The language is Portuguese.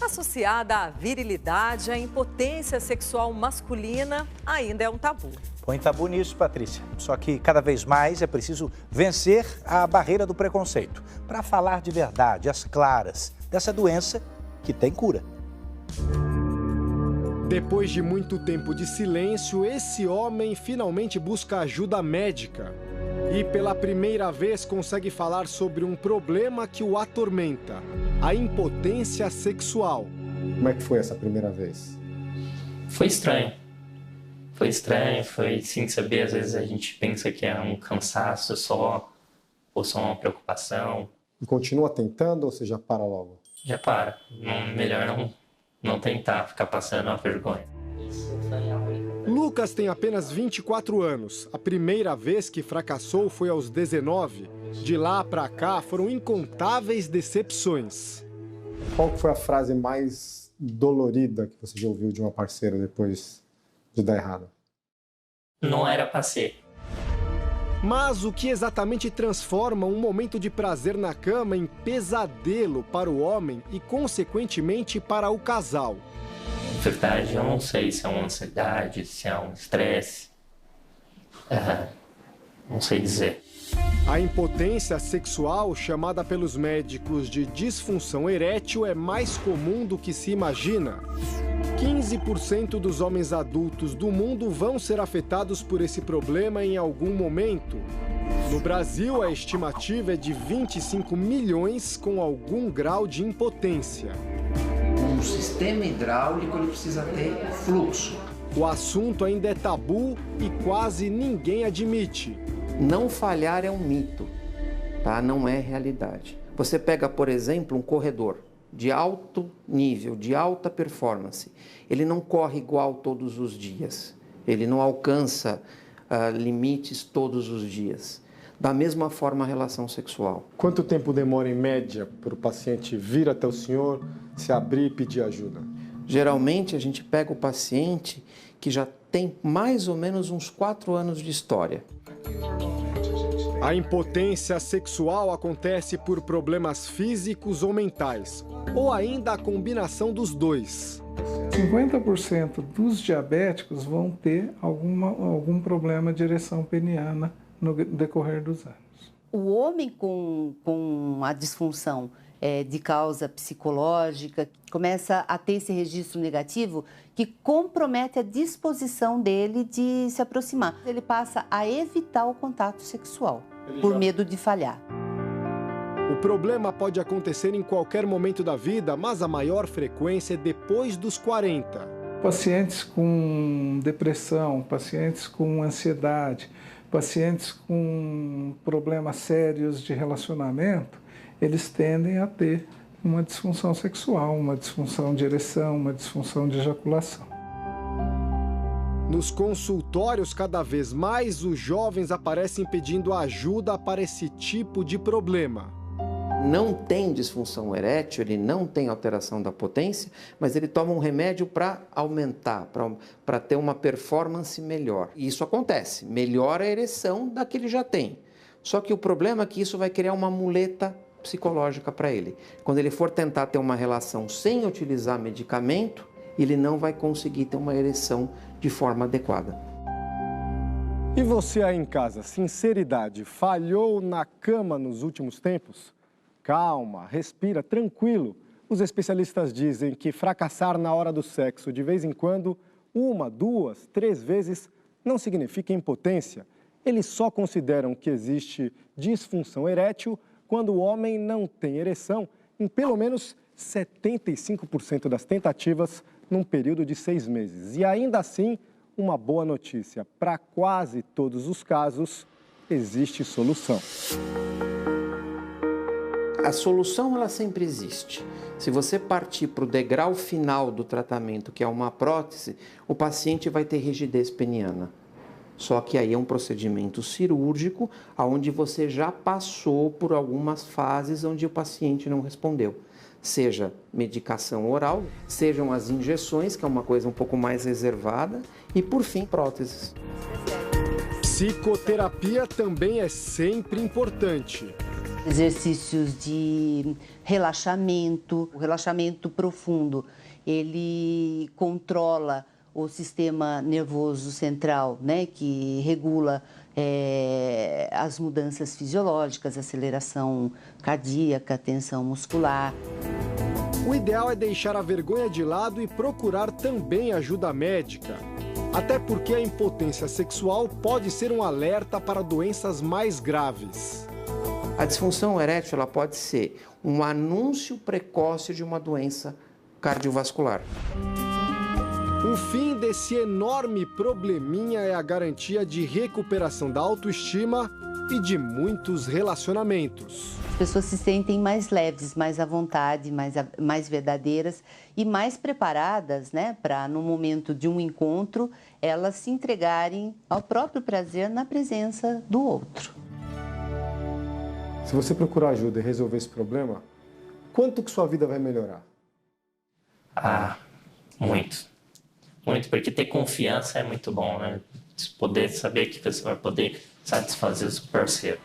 Associada à virilidade, a impotência sexual masculina ainda é um tabu. Põe tabu nisso, Patrícia. Só que cada vez mais é preciso vencer a barreira do preconceito para falar de verdade, às claras, dessa doença que tem cura. Depois de muito tempo de silêncio, esse homem finalmente busca ajuda médica. E pela primeira vez consegue falar sobre um problema que o atormenta: a impotência sexual. Como é que foi essa primeira vez? Foi estranho. Foi sem saber, às vezes a gente pensa que é um cansaço só, ou só uma preocupação. E continua tentando ou você já para logo? Já para. Melhor não tentar ficar passando a vergonha. Lucas tem apenas 24 anos. A primeira vez que fracassou foi aos 19. De lá pra cá foram incontáveis decepções. Qual foi a frase mais dolorida que você já ouviu de uma parceira depois de dar errado? Não era pra ser. Mas o que exatamente transforma um momento de prazer na cama em pesadelo para o homem e, consequentemente, para o casal? Na verdade, eu não sei se é uma ansiedade, se é um estresse. Não sei dizer. A impotência sexual, chamada pelos médicos de disfunção erétil, é mais comum do que se imagina. 15% dos homens adultos do mundo vão ser afetados por esse problema em algum momento. No Brasil, a estimativa é de 25 milhões com algum grau de impotência. Um sistema hidráulico ele precisa ter fluxo. O assunto ainda é tabu e quase ninguém admite. Não falhar é um mito, tá? Não é realidade. Você pega, por exemplo, um corredor de alto nível, de alta performance. Ele não corre igual todos os dias. Ele não alcança limites todos os dias. Da mesma forma, a relação sexual. Quanto tempo demora, em média, para o paciente vir até o senhor, se abrir e pedir ajuda? Geralmente, a gente pega o paciente que já tem mais ou menos uns 4 anos de história. A impotência sexual acontece por problemas físicos ou mentais, ou ainda a combinação dos dois. 50% dos diabéticos vão ter algum problema de ereção peniana no decorrer dos anos. O homem com a disfunção de causa psicológica começa a ter esse registro negativo que compromete a disposição dele de se aproximar. Ele passa a evitar o contato sexual por medo de falhar. O problema pode acontecer em qualquer momento da vida, mas a maior frequência é depois dos 40. Pacientes com depressão, pacientes com ansiedade, pacientes com problemas sérios de relacionamento, eles tendem a ter uma disfunção sexual, uma disfunção de ereção, uma disfunção de ejaculação. Nos consultórios, cada vez mais, os jovens aparecem pedindo ajuda para esse tipo de problema. Não tem disfunção erétil, ele não tem alteração da potência, mas ele toma um remédio para aumentar, para ter uma performance melhor. E isso acontece, melhora a ereção da que ele já tem. Só que o problema é que isso vai criar uma muleta psicológica para ele. Quando ele for tentar ter uma relação sem utilizar medicamento, ele não vai conseguir ter uma ereção de forma adequada. E você aí em casa, sinceridade, falhou na cama nos últimos tempos? Calma, respira, tranquilo. Os especialistas dizem que fracassar na hora do sexo de vez em quando, 1, 2, 3 vezes, não significa impotência. Eles só consideram que existe disfunção erétil quando o homem não tem ereção em pelo menos 75% das tentativas num período de 6 meses. E ainda assim, uma boa notícia: para quase todos os casos, existe solução. A solução, ela sempre existe. Se você partir para o degrau final do tratamento, que é uma prótese, o paciente vai ter rigidez peniana. Só que aí é um procedimento cirúrgico, onde você já passou por algumas fases onde o paciente não respondeu. Seja medicação oral, sejam as injeções, que é uma coisa um pouco mais reservada, e por fim, próteses. Psicoterapia também é sempre importante. Exercícios de relaxamento, o relaxamento profundo, ele controla o sistema nervoso central, né, que regula as mudanças fisiológicas, aceleração cardíaca, tensão muscular. O ideal é deixar a vergonha de lado e procurar também ajuda médica. Até porque a impotência sexual pode ser um alerta para doenças mais graves. A disfunção erétil ela pode ser um anúncio precoce de uma doença cardiovascular. O fim desse enorme probleminha é a garantia de recuperação da autoestima e de muitos relacionamentos. As pessoas se sentem mais leves, mais à vontade, mais verdadeiras e mais preparadas, né, para no momento de um encontro elas se entregarem ao próprio prazer na presença do outro. Se você procurar ajuda e resolver esse problema, quanto que sua vida vai melhorar? Ah, muito. Muito, porque ter confiança é muito bom, né? Poder saber que você vai poder satisfazer o seu parceiro.